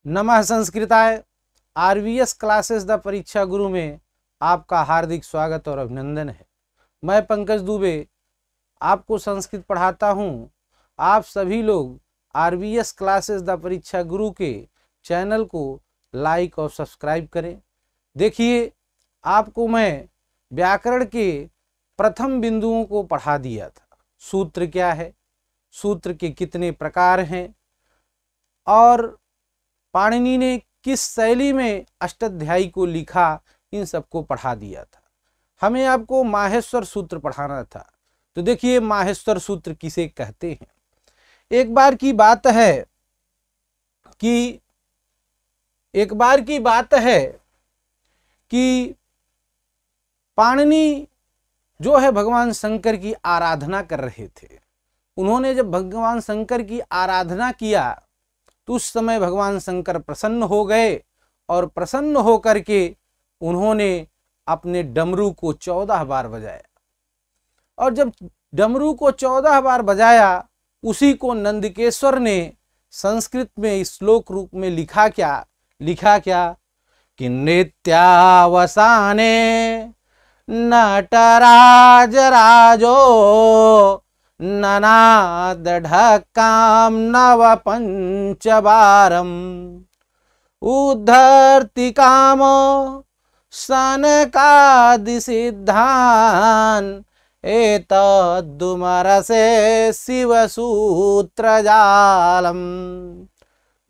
नमः संस्कृताय। RVS classes the परीक्षा गुरु में आपका हार्दिक स्वागत और अभिनंदन है। मैं पंकज दुबे आपको संस्कृत पढ़ाता हूं। आप सभी लोग आरवीएस क्लासेस द परीक्षा गुरु के चैनल को लाइक और सब्सक्राइब करें। देखिए, आपको मैं व्याकरण के प्रथम बिंदुओं को पढ़ा दिया था। सूत्र क्या है, सूत्र के कितने प्रकार हैं और पाणिनि ने किस शैली में अष्टाध्यायी को लिखा, इन सबको पढ़ा दिया था। हमें आपको माहेश्वर सूत्र पढ़ाना था। तो देखिए, माहेश्वर सूत्र किसे कहते हैं। एक बार की बात है कि पाणिनि जो है भगवान शंकर की आराधना कर रहे थे। उन्होंने जब भगवान शंकर की आराधना किया तो उस समय भगवान शंकर प्रसन्न हो गए और प्रसन्न होकर के उन्होंने अपने डमरू को 14 बार बजाया। और जब डमरू को 14 बार बजाया, उसी को नंदिकेश्वर ने संस्कृत में श्लोक रूप में लिखा क्या कि नित्यावसाने नटराज राजो ननाद ढक्काम नव पंचबारम उद्धर्ति काम सनकादि सिद्धान एतद्दुमरसे शिव सूत्र जालम।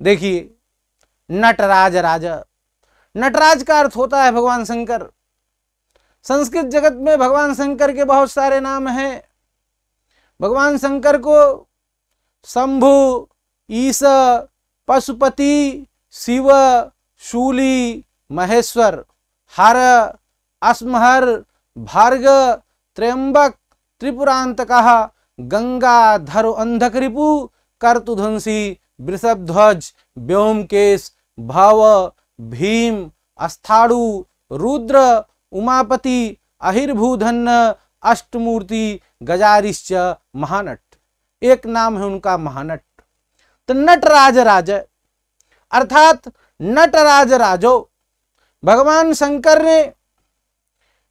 देखिए, नटराज नटराज का अर्थ होता है भगवान शंकर। संस्कृत जगत में भगवान शंकर के बहुत सारे नाम हैं। भगवान शंकर को शंभु, ईश, पशुपति, शिव, शूली, महेश्वर, हर, अस्महर, भार्ग, त्र्यंबक, त्रिपुरांतकः, गंगाधर, अंधकरिपु, कर्तुध्वंसी, वृषभध्वज, व्योमकेश, भव, भीम, अस्थाणु, रुद्र, उमापति, अहिर्भूधन्य, अष्टमूर्ति, गजारिश्च, महानट। एक नाम है उनका महानट। तो नटराज राज अर्थात नटराज राजो, भगवान शंकर ने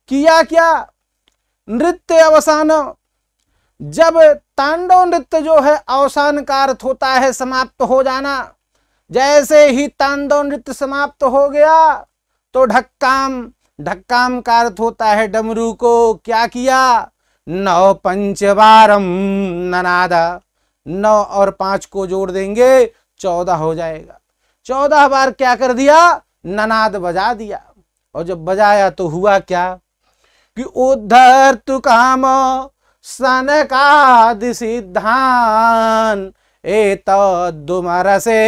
किया क्या, नृत्य अवसान। जब तांडव नृत्य जो है अवसान का अर्थ होता है समाप्त हो जाना। जैसे ही तांडव नृत्य समाप्त हो गया तो ढक्काम का अर्थ होता है डमरू को क्या किया, 9 पंचबारम ननादा। 9 और 5 को जोड़ देंगे 14 हो जाएगा। 14 बार क्या कर दिया, ननाद बजा दिया। और जब बजाया तो हुआ क्या कि उद्धर तु काम सनकादि सिद्धान एतद्दुमरसे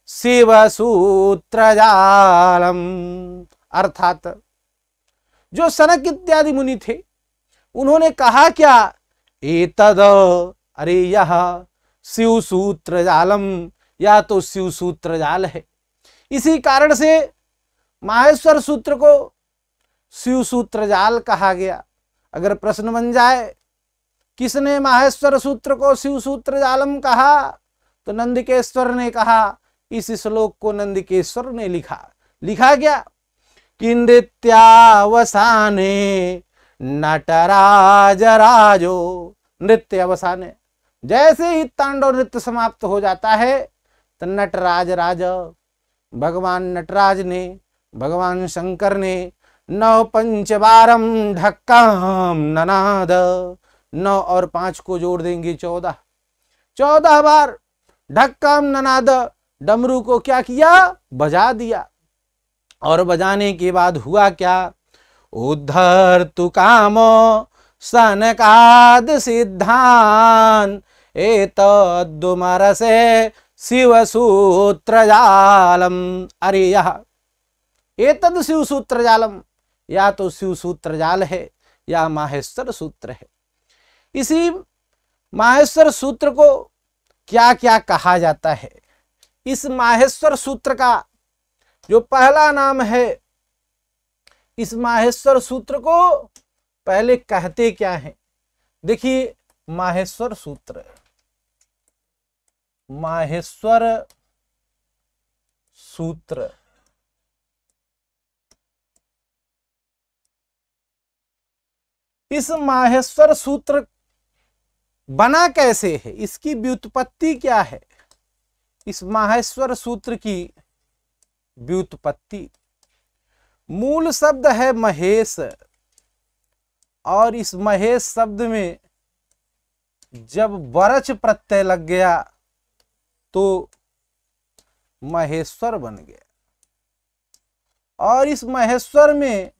शिव सूत्र जालम। अर्थात जो सनक इत्यादि मुनि थे, उन्होंने कहा क्या, एतद, अरे यह शिव सूत्र जालम, या तो शिव सूत्र जाल है। इसी कारण से माहेश्वर सूत्र को शिव सूत्र जाल कहा गया। अगर प्रश्न बन जाए किसने माहेश्वर सूत्र को शिव सूत्र जालम कहा, तो नंदिकेश्वर ने कहा। इस श्लोक को नंदिकेश्वर ने लिखा क्या कि नृत्यावसाने नटराज राजो। नृत्य अवसाने, जैसे ही तांडव नृत्य समाप्त हो जाता है तो नटराज राज, भगवान नटराज ने, भगवान शंकर ने 9 पंचबारम ढक्काम ननाद। 9 और 5 को जोड़ देंगे 14 बार ढक्काम ननाद, डमरू को क्या किया, बजा दिया। और बजाने के बाद हुआ क्या, उद्धर तु काम सनकाद सिद्धान एतद्दुमरसे शिव सूत्र जालम। अरे यह एतद शिव सूत्र जालम, या तो शिव सूत्र जाल है या माहेश्वर सूत्र है। इसी माहेश्वर सूत्र को क्या क्या कहा जाता है। इस माहेश्वर सूत्र का जो पहला नाम है, इस माहेश्वर सूत्र को पहले कहते क्या है। देखिए, माहेश्वर सूत्र सूत्र। इस माहेश्वर सूत्र बना कैसे है, इसकी व्युत्पत्ति क्या है? इस माहेश्वर सूत्र की व्युत्पत्ति, मूल शब्द है महेश, और इस महेश शब्द में जब बरच प्रत्यय लग गया तो महेश्वर बन गया, और इस महेश्वर में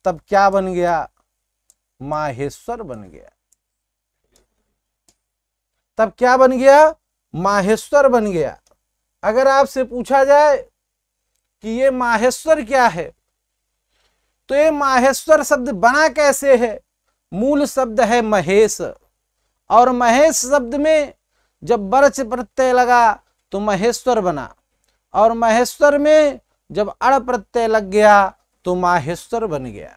तब क्या बन गया? माहेश्वर बन गया। तब क्या बन गया? माहेश्वर बन गया। अगर आपसे पूछा जाए कि ये माहेश्वर क्या है, तो ये माहेश्वर शब्द बना कैसे है? मूल शब्द है महेश, और महेश शब्द में जब बरच प्रत्यय लगा तो महेश्वर बना, और महेश्वर में जब अड़ प्रत्यय लग गया तो माहेश्वर बन गया।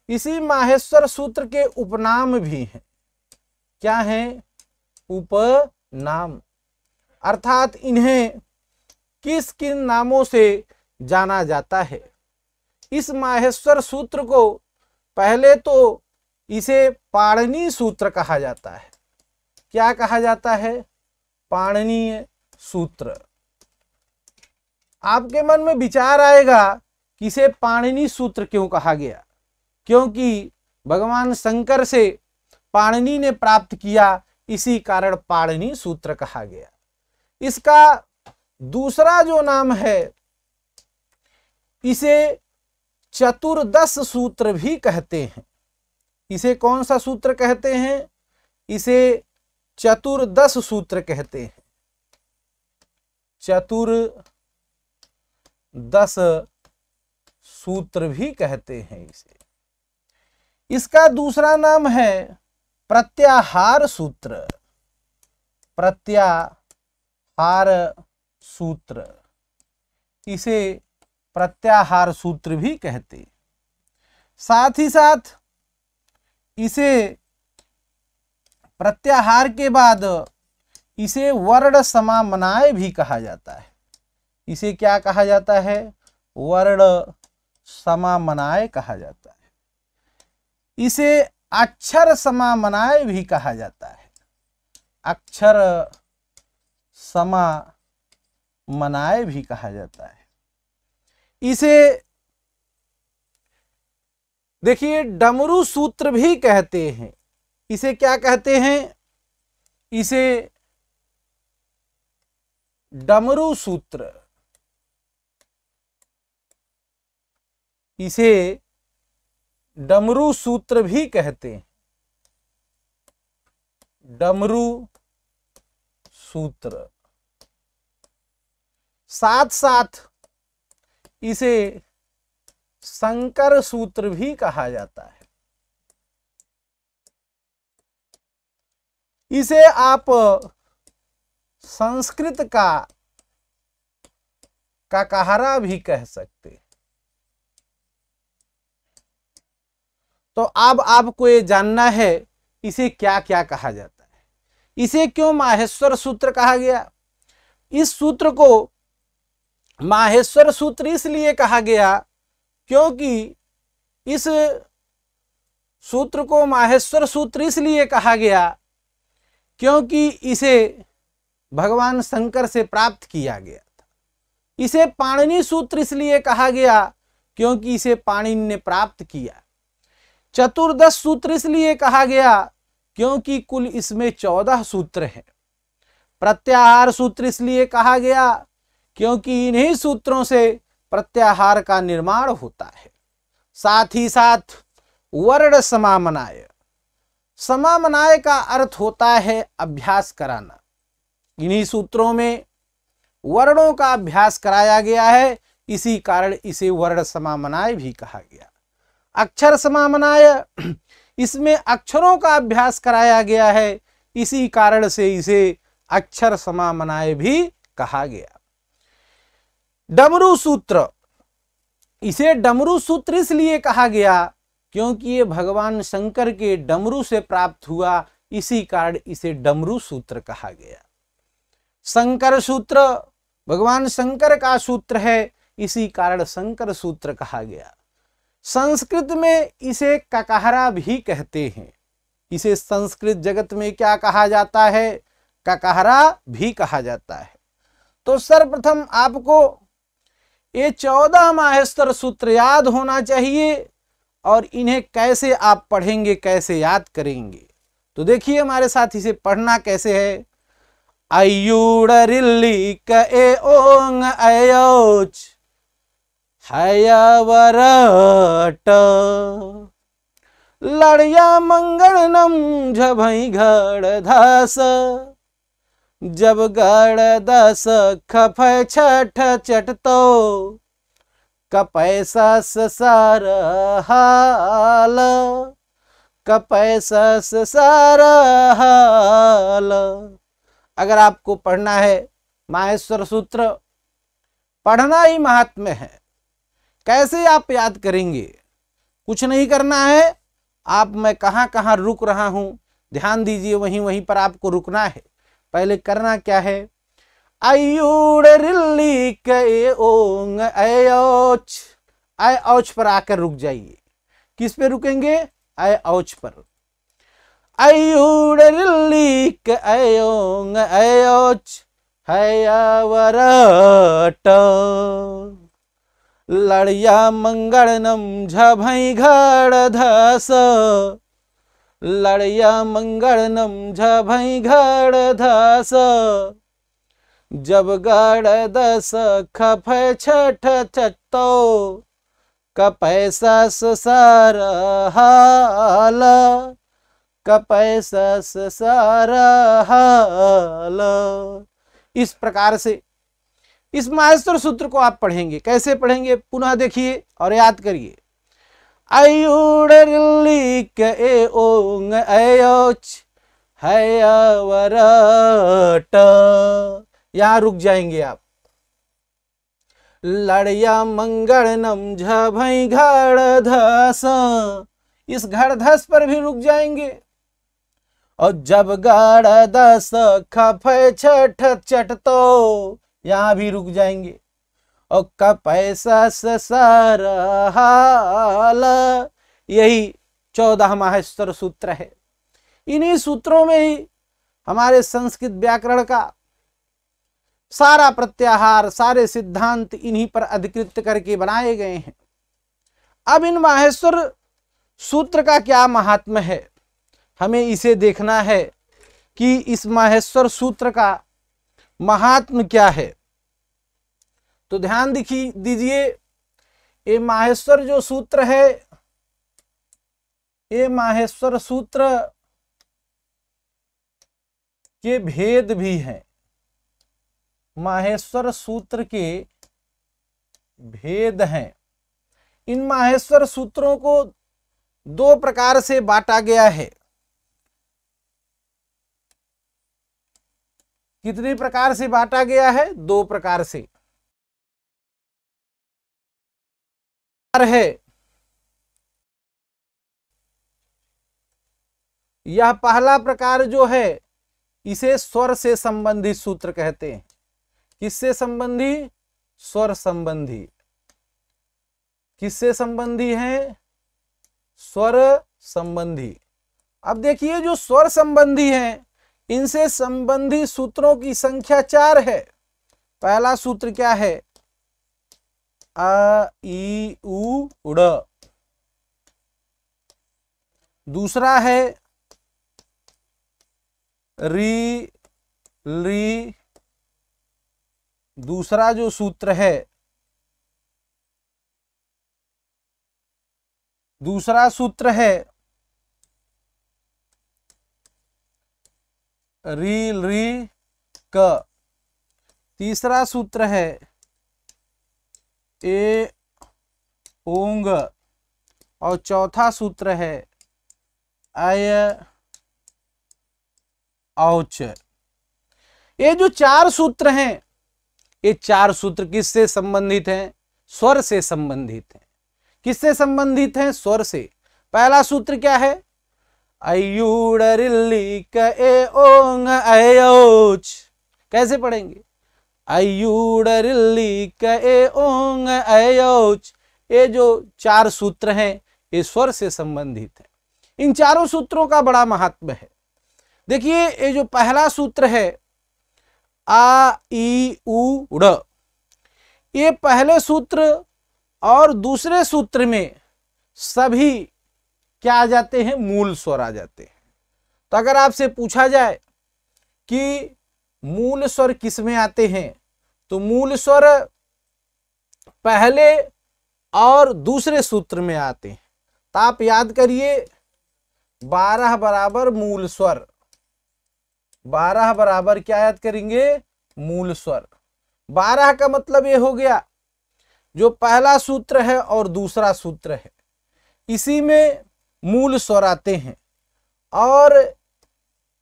इसी माहेश्वर सूत्र के उपनाम भी हैं। क्या हैं? उपनाम, अर्थात इन्हें किस किन नामों से जाना जाता है। इस माहेश्वर सूत्र को पहले तो इसे पाणिनीय सूत्र कहा जाता है। क्या कहा जाता है? पाणिनीय सूत्र। आपके मन में विचार आएगा कि इसे पाणिनीय सूत्र क्यों कहा गया? क्योंकि भगवान शंकर से पाणिनि ने प्राप्त किया, इसी कारण पाणिनीय सूत्र कहा गया। इसका दूसरा जो नाम है, इसे चतुर्दश सूत्र भी कहते हैं। इसे कौन सा सूत्र कहते हैं? इसे चतुर्दश सूत्र कहते हैं। चतुर्दश सूत्र भी कहते हैं इसे। इसका दूसरा नाम है प्रत्याहार सूत्र। प्रत्याहार सूत्र, इसे प्रत्याहार सूत्र भी कहते हैं। साथ ही साथ इसे प्रत्याहार के बाद इसे वर्ण समामनाय भी कहा जाता है। इसे क्या कहा जाता है? वर्ण समामनाय कहा जाता है। इसे अक्षर समामनाय भी कहा जाता है। अक्षर समामनाय भी कहा जाता है। इसे देखिए डमरू सूत्र भी कहते हैं। इसे क्या कहते हैं? इसे डमरू सूत्र, इसे डमरू सूत्र भी कहते हैं। डमरू सूत्र। साथ साथ इसे शंकर सूत्र भी कहा जाता है। इसे आप संस्कृत का काकहरा भी कह सकते हैं। तो अब आपको ये जानना है इसे क्या क्या कहा जाता है, इसे क्यों माहेश्वर सूत्र कहा गया। इस सूत्र को माहेश्वर सूत्र इसलिए कहा गया क्योंकि इस सूत्र को माहेश्वर सूत्र इसलिए कहा गया क्योंकि इसे भगवान शंकर से प्राप्त किया गया था। इसे पाणिनि सूत्र इसलिए कहा गया क्योंकि इसे पाणिनि ने प्राप्त किया। चतुर्दश सूत्र इसलिए कहा गया क्योंकि कुल इसमें 14 सूत्र हैं। प्रत्याहार सूत्र इसलिए कहा गया क्योंकि इन्हीं सूत्रों से प्रत्याहार का निर्माण होता है। साथ ही साथ वर्ण समामनाय, समामनाय का अर्थ होता है अभ्यास कराना। इन्हीं सूत्रों में वर्णों का अभ्यास कराया गया है, इसी कारण इसे वर्ण समामनाय भी कहा गया। अक्षर समामनाय, इसमें अक्षरों का अभ्यास कराया गया है, इसी कारण से इसे अक्षर समामनाय भी कहा गया। डमरू सूत्र, इसे डमरू सूत्र इसलिए कहा गया क्योंकि ये भगवान शंकर के डमरू से प्राप्त हुआ, इसी कारण इसे डमरू सूत्र कहा गया। शंकर सूत्र भगवान शंकर का सूत्र है, इसी कारण शंकर सूत्र कहा गया। संस्कृत में इसे ककहरा भी कहते हैं। इसे संस्कृत जगत में क्या कहा जाता है? ककहरा भी कहा जाता है। तो सर्वप्रथम आपको ये 14 माहेश्वर सूत्र याद होना चाहिए और इन्हें कैसे आप पढ़ेंगे, कैसे याद करेंगे। तो देखिए हमारे साथ इसे पढ़ना कैसे है। अयूड़ रिल्ली क ए ओंग अयोच हयवरट लड़िया मंगलनम झभई घड़ धस जब गड़ दस खफ छठ चटतो कपैसस सार हाल कपैसस सार हाल। अगर आपको पढ़ना है माहेश्वर सूत्र, पढ़ना ही महात्म्य है। कैसे आप याद करेंगे? कुछ नहीं करना है। आप मैं कहाँ कहाँ रुक रहा हूं ध्यान दीजिए, वहीं वहीं पर आपको रुकना है। पहले करना क्या है? अयूड़ रिल्ली के ओंग अयोच, अय औच पर आकर रुक जाइए। किस पे रुकेंगे? अय औच पर। अयूड़ रिल्ली के अयोंग अयोच हयवरट लड़िया मंगलनम झभई घड़ धस लड़िया मंगलनम झभई घड़ धस जब गड़ दस खफ छठ चटो कपैसस सार हाल कपैसस सार हाल। इस प्रकार से इस माहेश्वर सूत्र को आप पढ़ेंगे। कैसे पढ़ेंगे? पुनः देखिए और याद करिए। अयूड़ रिल्ली के ए ओंग अयोच हयवरट, यहां रुक जाएंगे आप। लड़िया मंगलनम झभई घड़ धस, इस घड़ धस पर भी रुक जाएंगे। और जब गड़ दस खफ छठ चटतो, यहां भी रुक जाएंगे। और कपैसस सार हाल, यही 14 माहेश्वर सूत्र है। इन्हीं सूत्रों में ही हमारे संस्कृत व्याकरण का सारा प्रत्याहार, सारे सिद्धांत इन्हीं पर अधिकृत करके बनाए गए हैं। अब इन माहेश्वर सूत्र का क्या महात्म्य है, हमें इसे देखना है कि इस माहेश्वर सूत्र का महात्म्य क्या है। तो ध्यान दीजिए, ये माहेश्वर जो सूत्र है, ये माहेश्वर सूत्र के भेद भी हैं। माहेश्वर सूत्र के भेद हैं। इन माहेश्वर सूत्रों को 2 प्रकार से बांटा गया है। कितने प्रकार से बांटा गया है? 2 प्रकार से है। यह पहला प्रकार जो है, इसे स्वर से संबंधित सूत्र कहते हैं। किससे संबंधी? स्वर संबंधी। किससे संबंधी है? स्वर संबंधी। अब देखिए, जो स्वर संबंधी हैं, इनसे संबंधी सूत्रों की संख्या 4 है। पहला सूत्र क्या है? अ ई उ उड़। दूसरा है री ली। दूसरा जो सूत्र है, दूसरा सूत्र है री री क। तीसरा सूत्र है ए ओंग। और चौथा सूत्र है अय औच। ये जो 4 सूत्र हैं, ये 4 सूत्र किससे संबंधित हैं? स्वर से संबंधित हैं। किससे संबंधित हैं? स्वर से। पहला सूत्र क्या है? अयूड़ रिल्ली क ए ओंग अयोच। कैसे पढ़ेंगे? अयूडरिल्ली क ओंग अयोच, ये जो 4 सूत्र हैं ये स्वर से संबंधित है। इन चारों सूत्रों का बड़ा महत्व है। देखिए ये जो पहला सूत्र है आ ई उ ड़, ये पहले सूत्र और दूसरे सूत्र में सभी क्या आ जाते हैं? मूल स्वर आ जाते हैं। तो अगर आपसे पूछा जाए कि मूल स्वर किस में आते हैं, तो मूल स्वर पहले और दूसरे सूत्र में आते हैं। तो आप याद करिए 12 बराबर मूल स्वर, 12 बराबर क्या याद करेंगे? मूल स्वर। 12 का मतलब ये हो गया जो पहला सूत्र है और दूसरा सूत्र है, इसी में मूल स्वर आते हैं। और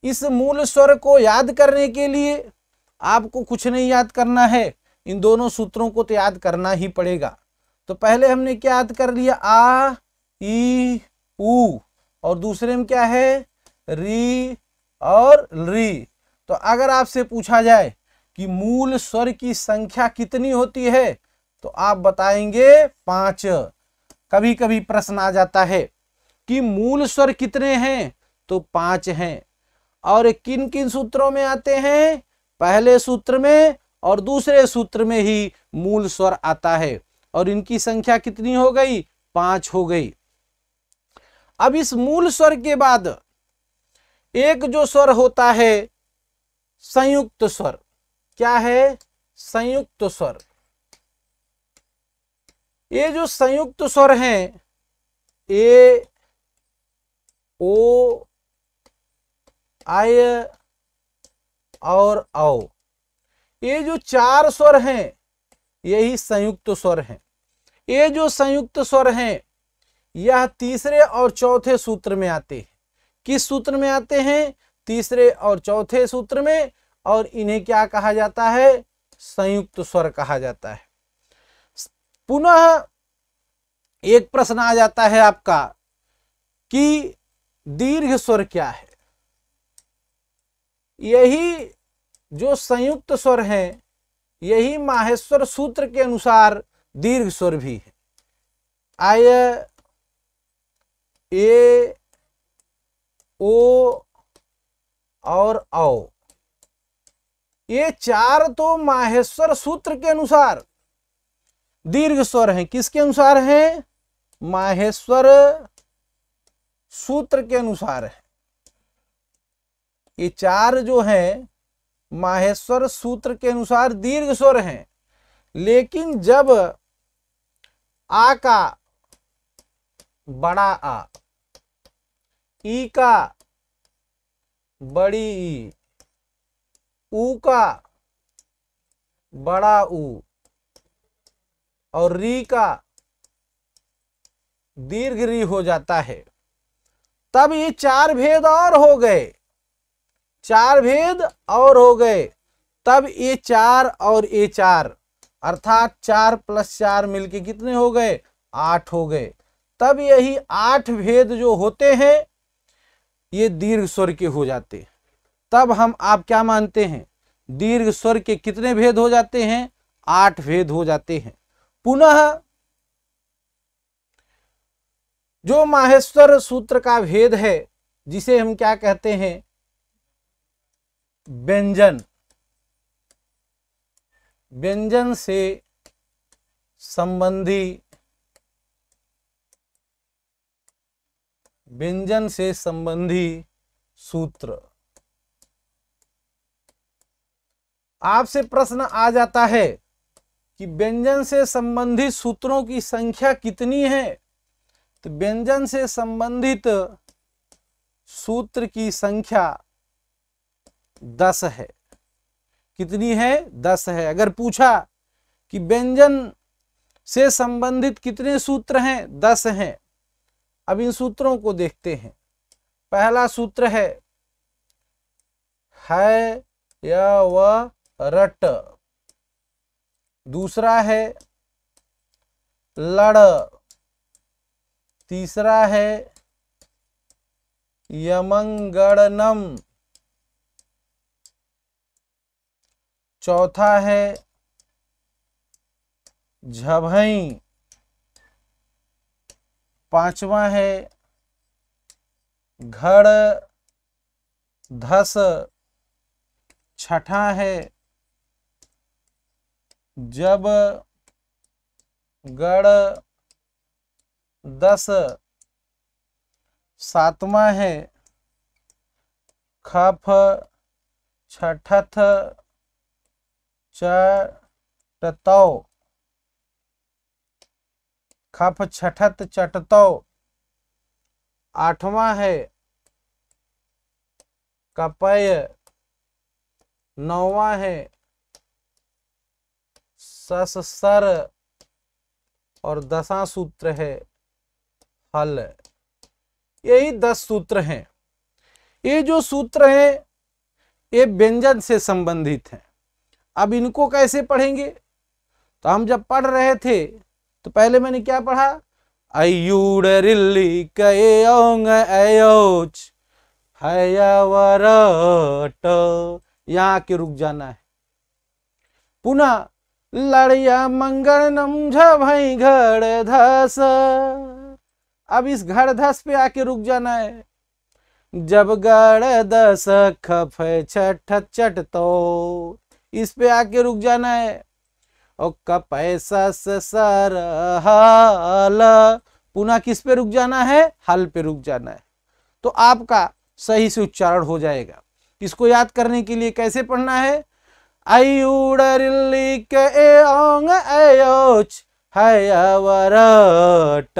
इस मूल स्वर को याद करने के लिए आपको कुछ नहीं याद करना है, इन दोनों सूत्रों को तो याद करना ही पड़ेगा। तो पहले हमने क्या याद कर लिया? आ ई उ, और दूसरे में क्या है? री और री। तो अगर आपसे पूछा जाए कि मूल स्वर की संख्या कितनी होती है, तो आप बताएंगे 5। कभी कभी प्रश्न आ जाता है कि मूल स्वर कितने हैं, तो 5 हैं। और किन किन सूत्रों में आते हैं? पहले सूत्र में और दूसरे सूत्र में ही मूल स्वर आता है, और इनकी संख्या कितनी हो गई? 5 हो गई। अब इस मूल स्वर के बाद एक जो स्वर होता है संयुक्त स्वर, क्या है? संयुक्त स्वर। ये जो संयुक्त स्वर हैं, ए ओ आय और औ, ये जो 4 स्वर हैं यही संयुक्त स्वर हैं। ये जो संयुक्त स्वर हैं यह तीसरे और चौथे सूत्र में आते हैं। किस सूत्र में आते हैं? तीसरे और चौथे सूत्र में। और इन्हें क्या कहा जाता है? संयुक्त स्वर कहा जाता है। पुनः एक प्रश्न आ जाता है आपका कि दीर्घ स्वर क्या है? यही जो संयुक्त स्वर हैं यही माहेश्वर सूत्र के अनुसार दीर्घ स्वर भी है। आय ए ओ और औ, ये 4 तो माहेश्वर सूत्र के अनुसार दीर्घ स्वर हैं। किसके अनुसार हैं? माहेश्वर सूत्र के अनुसार है। ये 4 जो हैं माहेश्वर सूत्र के अनुसार दीर्घ स्वर हैं। लेकिन जब आ का बड़ा आ, ई का बड़ी ई, ऊ का बड़ा ऊ और री का दीर्घ री हो जाता है, तब ये 4 भेद और हो गए। 4 भेद और हो गए, तब ये 4 और ये 4 अर्थात 4 + 4 मिलके कितने हो गए? 8 हो गए। तब यही 8 भेद जो होते हैं ये दीर्घ स्वर के हो जाते हैं। तब हम आप क्या मानते हैं? दीर्घ स्वर के कितने भेद हो जाते हैं? 8 भेद हो जाते हैं। पुनः जो माहेश्वर सूत्र का भेद है जिसे हम क्या कहते हैं? व्यंजन। व्यंजन से संबंधी, व्यंजन से संबंधी सूत्र। आपसे प्रश्न आ जाता है कि व्यंजन से संबंधित सूत्रों की संख्या कितनी है? तो व्यंजन से संबंधित सूत्र की संख्या 10 है। कितनी है? 10 है। अगर पूछा कि व्यंजन से संबंधित कितने सूत्र हैं? 10 हैं। अब इन सूत्रों को देखते हैं। पहला सूत्र है य व रट, दूसरा है लड़, तीसरा है यमंगणनम, चौथा है झभई, पांचवा है घड़ धस, छठा है जब गड़ दस, सातवां है खफ छठथ चटतौ, खफ छठत चटतौ, आठवां है कपय, नौवां है ससर और 10वां सूत्र है हल। यही 10 सूत्र हैं। ये जो सूत्र हैं ये व्यंजन से संबंधित हैं। अब इनको कैसे पढ़ेंगे? तो हम जब पढ़ रहे थे तो पहले मैंने क्या पढ़ा? अयूड रिल्ली कए औंग अयोच हयावरट, यहाँ के रुक जाना है। पुनः लड़िया मंगलम झभई घड़ धस, अब इस घड़ धस पे आके रुक जाना है। जब गड़ दस खफ छठ चट, तो इस पे आके रुक जाना है। और कपैसा सर हल, पुनः किस पे रुक जाना है? हल पे रुक जाना है। तो आपका सही से उच्चारण हो जाएगा। इसको याद करने के लिए कैसे पढ़ना है? अयूडरिल्लिक एओंग अयोच हयावरट,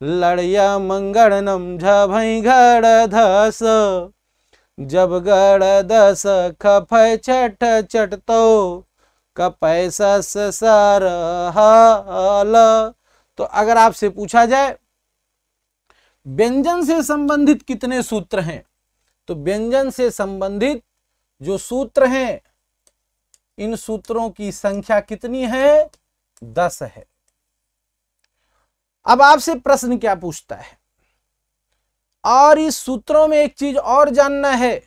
लड़िया मंगलम झभई घड़ धस, जब गड़ दस खफय छठ चटतो, कपैसा सर हल। तो अगर आपसे पूछा जाए व्यंजन से संबंधित कितने सूत्र हैं, तो व्यंजन से संबंधित जो सूत्र हैं इन सूत्रों की संख्या कितनी है? 10 है। अब आपसे प्रश्न क्या पूछता है? और इस सूत्रों में एक चीज और जानना है।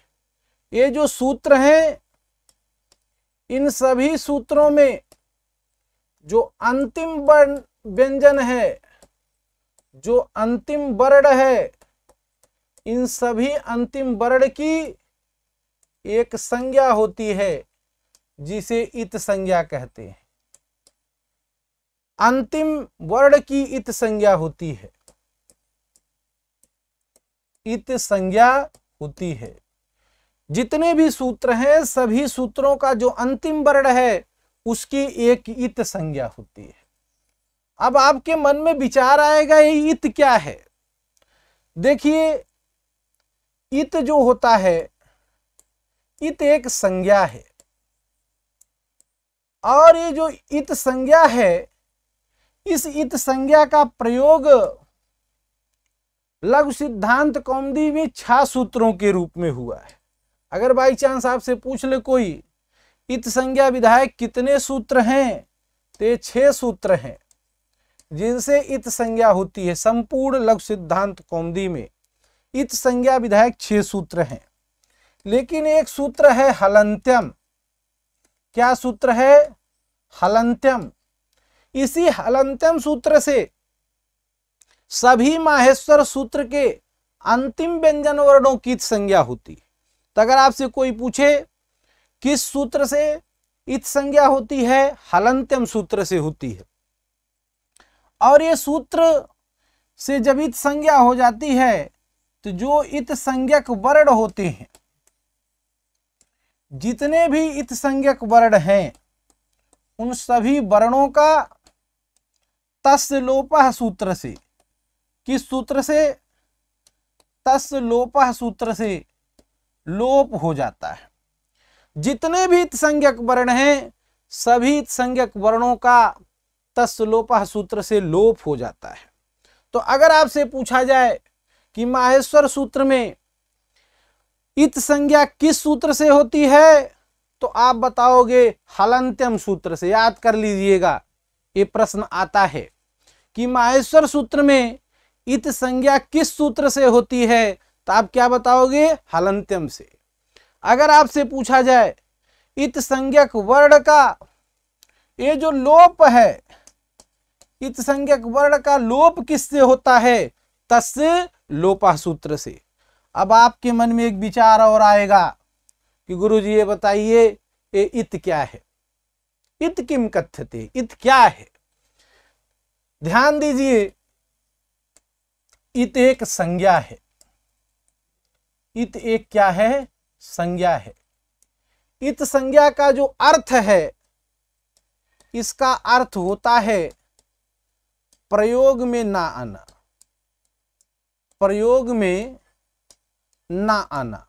ये जो सूत्र हैं इन सभी सूत्रों में जो अंतिम वर्ण व्यंजन है, जो अंतिम वर्ण है, इन सभी अंतिम वर्ण की एक संज्ञा होती है जिसे इत संज्ञा कहते हैं। अंतिम वर्ण की इत संज्ञा होती है, इत संज्ञा होती है। जितने भी सूत्र हैं सभी सूत्रों का जो अंतिम वर्ण है उसकी एक इत संज्ञा होती है। अब आपके मन में विचार आएगा ये इत क्या है? देखिए इत जो होता है, इत एक संज्ञा है, और ये जो इत संज्ञा है इस इत संज्ञा का प्रयोग लघु सिद्धांत कौमुदी में 6 सूत्रों के रूप में हुआ है। अगर बाई चांस आपसे पूछ ले कोई इत संज्ञा विधायक कितने सूत्र हैं, तो ये 6 सूत्र हैं जिनसे इत संज्ञा होती है। संपूर्ण लघु सिद्धांत कौमुदी में इत संज्ञा विधायक 6 सूत्र हैं। लेकिन एक सूत्र है हलंत्यम। क्या सूत्र है? हलंत्यम। इसी हलंत्यम सूत्र से सभी माहेश्वर सूत्र के अंतिम व्यंजन वर्णों की संज्ञा होती है। तो अगर आपसे कोई पूछे किस सूत्र से इत संज्ञा होती है, हलंत्यम सूत्र से होती है। और ये सूत्र से जब इत संज्ञा हो जाती है तो जो इत संज्ञक वर्ण होते हैं, जितने भी इत संज्ञक वर्ण हैं उन सभी वर्णों का तस्य लोपः सूत्र से, किस सूत्र से? तस्य लोपः सूत्र से लोप हो जाता है। जितने भी इत संज्ञक वर्ण हैं सभी इत संज्ञक वर्णों का तस्य लोपः सूत्र से लोप हो जाता है। तो अगर आपसे पूछा जाए कि माहेश्वर सूत्र में इत संज्ञा किस सूत्र से होती है, तो आप बताओगे हलंत्यम सूत्र से। याद कर लीजिएगा, ये प्रश्न आता है कि माहेश्वर सूत्र में इत संज्ञा किस सूत्र से होती है, तो आप क्या बताओगे? हलंत्यम से। अगर आपसे पूछा जाए इत संज्ञक वर्ण का ये जो लोप है, इत संज्ञक वर्ण का लोप किससे होता है? तस्य लोपः सूत्र से। अब आपके मन में एक विचार और आएगा कि गुरुजी ये बताइए ये इत क्या है? इत किम कथ्यते, इत क्या है? ध्यान दीजिए, इत एक संज्ञा है। इत एक क्या है? संज्ञा है। इत संज्ञा का जो अर्थ है, इसका अर्थ होता है प्रयोग में ना आना, प्रयोग में ना आना।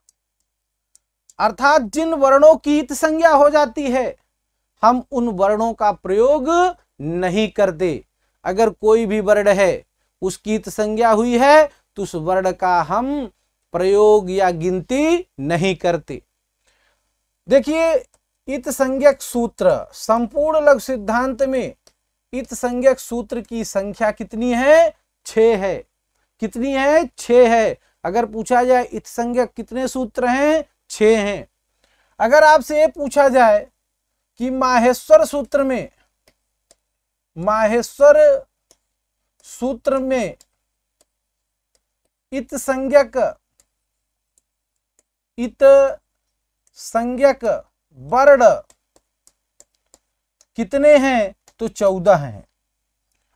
अर्थात जिन वर्णों की इत संज्ञा हो जाती है, हम उन वर्णों का प्रयोग नहीं करते। अगर कोई भी वर्ण है उसकी इत संज्ञा हुई है तो उस वर्ण का हम प्रयोग या गिनती नहीं करते। देखिए, इत संज्ञक सूत्र संपूर्ण लघु सिद्धांत में इत संज्ञक सूत्र की संख्या कितनी है? 6 है। कितनी है? 6 है। अगर पूछा जाए इत संज्ञक कितने सूत्र हैं? 6 हैं। अगर आपसे ये पूछा जाए कि माहेश्वर सूत्र में, माहेश्वर सूत्र में इत संज्ञक वर्ण कितने हैं? तो 14 हैं।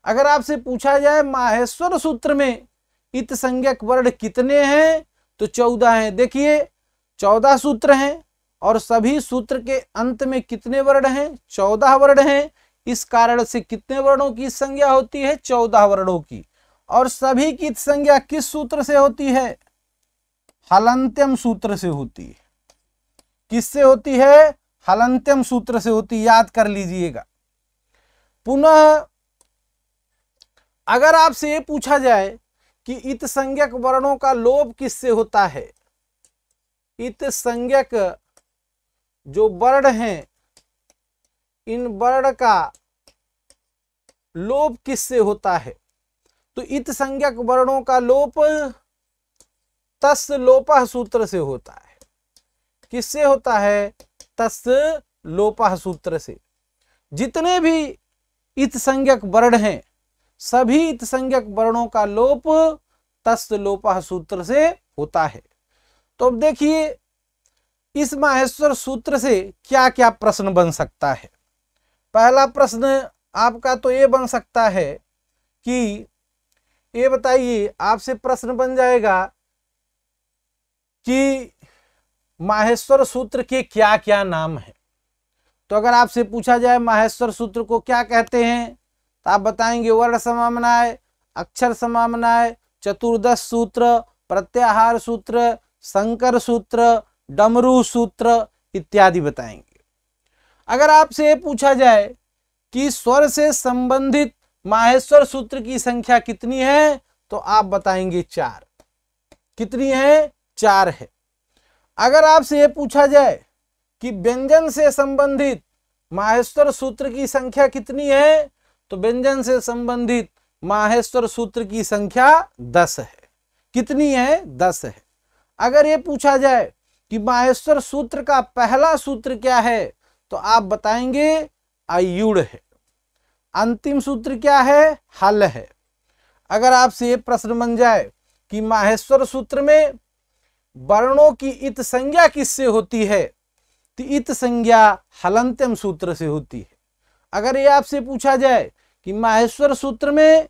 अगर आपसे पूछा जाए माहेश्वर सूत्र में इत संज्ञक वर्ण कितने हैं? तो 14 हैं। देखिए, 14 सूत्र हैं और सभी सूत्र के अंत में कितने वर्ण हैं? 14 वर्ण हैं। इस कारण से कितने वर्णों की संज्ञा होती है? 14 वर्णों की। और सभी की संज्ञा किस सूत्र से होती है? हलन्त्यम सूत्र से होती है। किससे होती है? हलन्त्यम सूत्र से होती है। याद कर लीजिएगा। पुनः अगर आपसे ये पूछा जाए कि इत संज्ञक वर्णों का लोप किससे होता है? इत संज्ञक जो वर्ण हैं, इन वर्ण का लोप किससे होता है? तो इत संज्ञक वर्णों का लोप तस्य लोपः सूत्र से होता है। किससे होता है? तस्य लोपः सूत्र से। जितने भी इत संज्ञक वर्ण हैं, सभी इत संज्ञक वर्णों का लोप तस्य लोपः सूत्र से होता है। तो अब देखिए, इस माहेश्वर सूत्र से क्या क्या प्रश्न बन सकता है। पहला प्रश्न आपका तो ये बन सकता है कि ये बताइए, आपसे प्रश्न बन जाएगा कि माहेश्वर सूत्र के क्या क्या नाम हैं। तो अगर आपसे पूछा जाए माहेश्वर सूत्र को क्या कहते हैं, तो आप बताएंगे वर्ण समामनाय, अक्षर समामनाय, चतुर्दश सूत्र, प्रत्याहार सूत्र, संकर सूत्र, डमरू सूत्र इत्यादि बताएंगे। अगर आपसे पूछा जाए कि स्वर से संबंधित माहेश्वर सूत्र की संख्या कितनी है, तो आप बताएंगे 4। कितनी है? 4 है। अगर आपसे ये पूछा जाए कि व्यंजन से संबंधित माहेश्वर सूत्र की संख्या कितनी है, तो व्यंजन से संबंधित माहेश्वर सूत्र की संख्या 10 है। कितनी है? 10 है। अगर ये पूछा जाए कि माहेश्वर सूत्र का पहला सूत्र क्या है, तो आप बताएंगे आयुड़ है। अंतिम सूत्र क्या है? हल है। अगर आपसे ये प्रश्न बन जाए कि माहेश्वर सूत्र में वर्णों की इत संज्ञा किससे होती है, तो इत संज्ञा हलन्त्यम सूत्र से होती है। अगर ये आपसे पूछा जाए कि माहेश्वर सूत्र में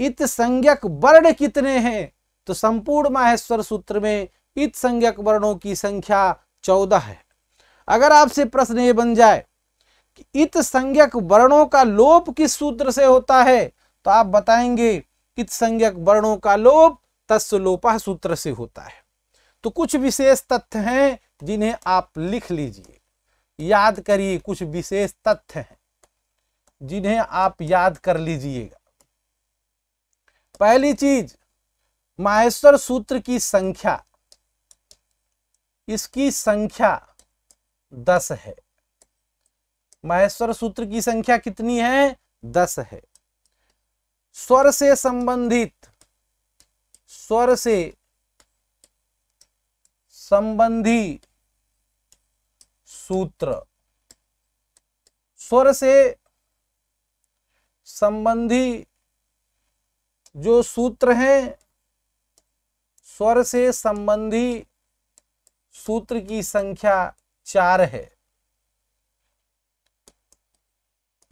इत संज्ञक वर्ण कितने हैं, तो संपूर्ण माहेश्वर सूत्र में इत संज्ञक वर्णों की संख्या 14 है। अगर आपसे प्रश्न ये बन जाए कि इत संज्ञक वर्णों का लोप किस सूत्र से होता है, तो आप बताएंगे इत संज्ञक वर्णों का लोप तस्य लोपः सूत्र से होता है। तो कुछ विशेष तथ्य हैं जिन्हें आप लिख लीजिए, याद करिए। कुछ विशेष तथ्य हैं जिन्हें आप याद कर लीजिएगा। पहली चीज, माहेश्वर सूत्र की संख्या, इसकी संख्या 10 है। माहेश्वर सूत्र की संख्या कितनी है? 10 है। स्वर से संबंधित, स्वर से संबंधी सूत्र। स्वर से संबंधी जो सूत्र हैं, स्वर से संबंधी सूत्र की संख्या 4 है।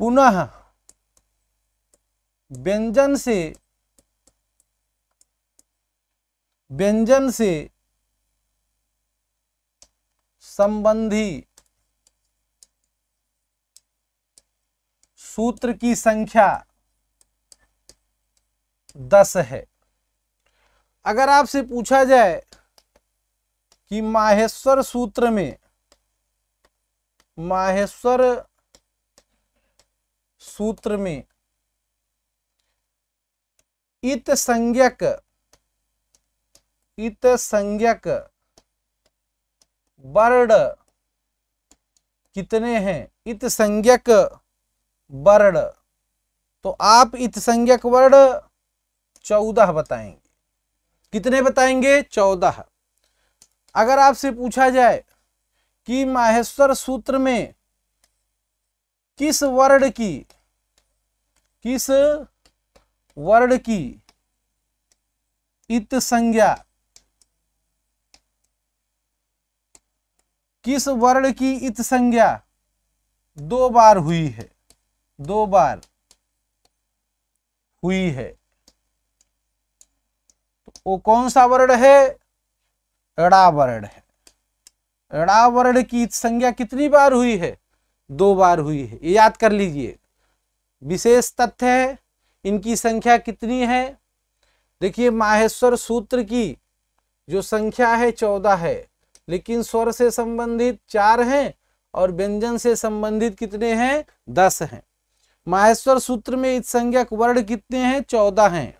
पुनः व्यंजन से संबंधी सूत्र की संख्या 10 है। अगर आपसे पूछा जाए कि माहेश्वर सूत्र में, माहेश्वर सूत्र में इत संज्ञक वर्ण कितने हैं, इत संज्ञक वर्ण, तो आप इत संज्ञक वर्ण 14 बताएंगे। कितने बताएंगे? 14। अगर आपसे पूछा जाए कि माहेश्वर सूत्र में किस वर्ण की इत संज्ञा, किस वर्ण की इत संज्ञा 2 बार हुई है, 2 बार हुई है, तो वो कौन सा वर्ण है? ड़ा वर्ण है। ड़ा वर्ण की इत संज्ञा कितनी बार हुई है? 2 बार हुई है। ये याद कर लीजिए। विशेष तथ्य है, इनकी संख्या कितनी है? देखिए, माहेश्वर सूत्र की जो संख्या है 14 है, लेकिन स्वर से संबंधित 4 हैं और व्यंजन से संबंधित कितने हैं? 10 हैं। माहेश्वर सूत्र में इत संज्ञक वर्ण कितने हैं? 14 हैं।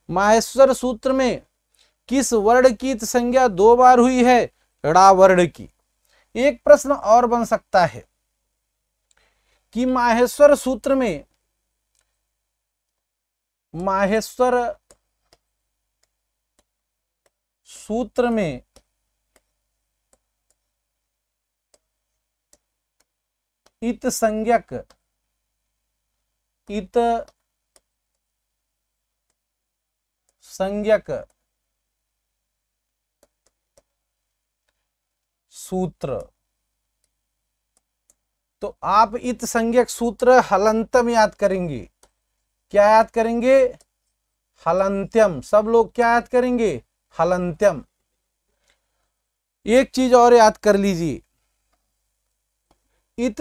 माहेश्वर सूत्र में किस वर्ण की इत संज्ञा 2 बार हुई है? ड़ा वर्ण की। एक प्रश्न और बन सकता है कि माहेश्वर सूत्र में, माहेश्वर सूत्र में इत संज्ञक सूत्र, तो आप इत संज्ञक सूत्र हलंतम याद करेंगे। क्या याद करेंगे? हलंत्यम। सब लोग क्या याद करेंगे? हलंत्यम। एक चीज और याद कर लीजिए, इत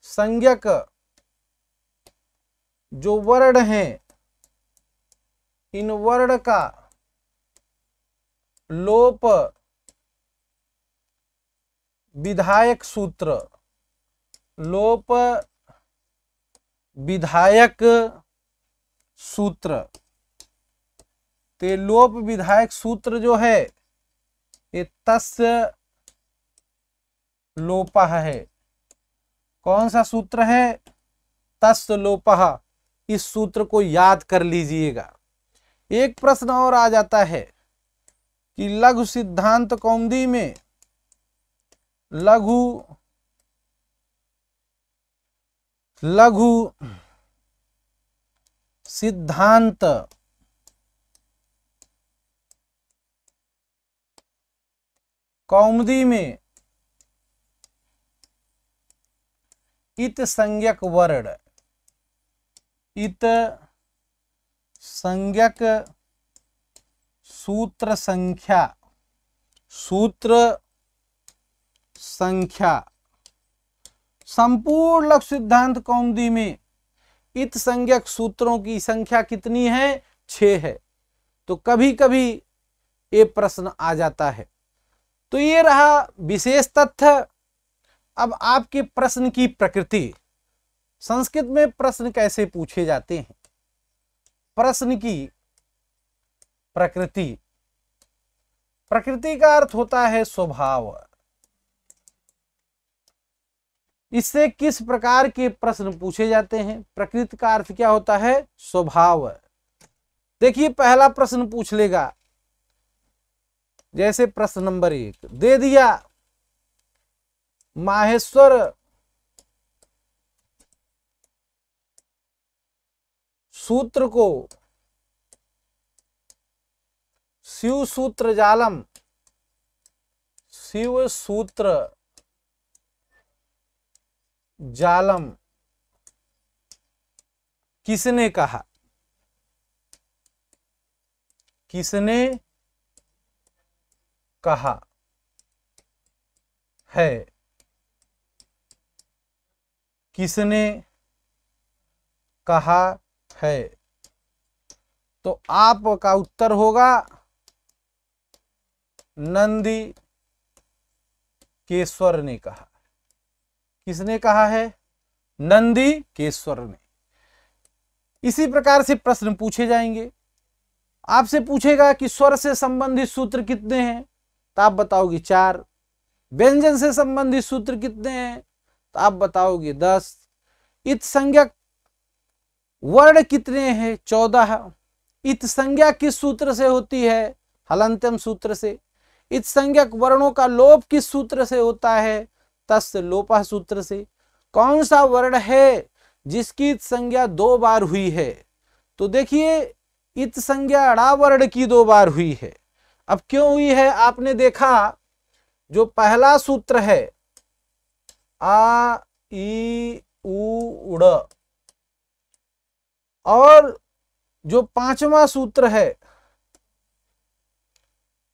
संज्ञक जो वर्ण हैं, इन वर्ण का लोप विधायक सूत्र, लोप विधायक सूत्र, ते लोप विधायक सूत्र जो है ये तस्य लोपः है। कौन सा सूत्र है? तस्य लोपः। इस सूत्र को याद कर लीजिएगा। एक प्रश्न और आ जाता है कि लघु सिद्धांत कौमुदी में, लघु सिद्धांत कौमुदी में इत संज्ञक वर्ण, इत संज्ञक सूत्र संख्या संपूर्ण लघु सिद्धांत कौमुदी में इत संज्ञक सूत्रों की संख्या कितनी है? 6 है। तो कभी कभी ये प्रश्न आ जाता है। तो ये रहा विशेष तथ्य। अब आपके प्रश्न की प्रकृति, संस्कृत में प्रश्न कैसे पूछे जाते हैं? प्रश्न की प्रकृति, प्रकृति का अर्थ होता है स्वभाव। इससे किस प्रकार के प्रश्न पूछे जाते हैं? प्रकृति का अर्थ क्या होता है? स्वभाव। देखिए, पहला प्रश्न पूछ लेगा, जैसे प्रश्न नंबर 1 दे दिया, माहेश्वर सूत्र को शिव सूत्र जालम, शिव सूत्र जालम किसने कहा? किसने कहा है? किसने कहा है? तो आपका उत्तर होगा नंदी केश्वर ने कहा। किसने कहा है? नंदी केश्वर ने। इसी प्रकार से प्रश्न पूछे जाएंगे। आपसे पूछेगा कि स्वर से संबंधित सूत्र कितने हैं, तो आप बताओगे 4। व्यंजन से संबंधित सूत्र कितने हैं, तो आप बताओगे 10। इत संज्ञक वर्ण कितने हैं? 14। इत संज्ञा किस सूत्र से होती है? हलंत्यम सूत्र से। इत संज्ञक वर्णों का लोप किस सूत्र से होता है? तस्य लोपः सूत्र से। कौन सा वर्ण है जिसकी इत संज्ञा 2 बार हुई है? तो देखिए, इत संज्ञा ड़ा वर्ण की 2 बार हुई है। अब क्यों हुई है? आपने देखा, जो पहला सूत्र है आ ई उ ड़, और जो 5वां सूत्र है,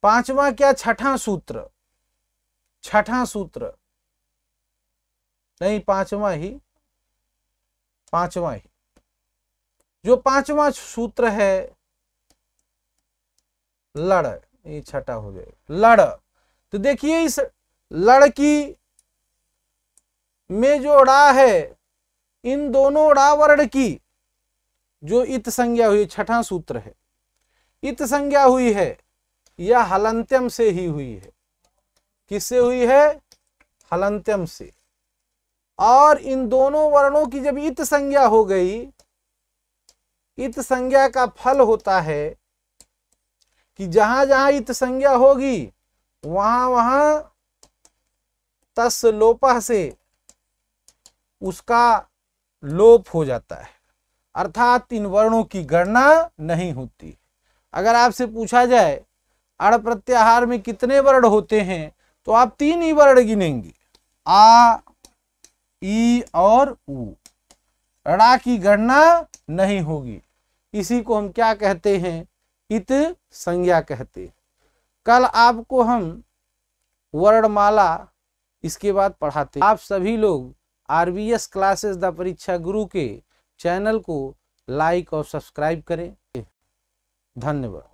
5वां क्या, छठा सूत्र, छठा सूत्र नहीं, 5वां ही, 5वां ही, जो 5वां सूत्र है लड़, ये छठा हो जाए लड़। तो देखिए, इस लड़की में जो ड़ा है, इन दोनों ड़ा वर्ण की जो इत संज्ञा हुई, छठा सूत्र है, इत संज्ञा हुई है, यह हलंत्यम से ही हुई है। किससे हुई है? हलंत्यम से। और इन दोनों वर्णों की जब इत संज्ञा हो गई, इत संज्ञा का फल होता है कि जहां जहां इत संज्ञा होगी वहां वहां तस् लोपः से उसका लोप हो जाता है, अर्थात इन वर्णों की गणना नहीं होती। अगर आपसे पूछा जाए अड़ प्रत्याहार में कितने वर्ण होते हैं, तो आप 3 ही वर्ण गिनेंगे, आ ई और उ। ड़ा की गणना नहीं होगी। इसी को हम क्या कहते हैं? इत संज्ञा कहते हैं। कल आपको हम वर्णमाला इसके बाद पढ़ाते हैं। आप सभी लोग RVS क्लासेस द परीक्षा गुरु के चैनल को लाइक और सब्सक्राइब करें। धन्यवाद।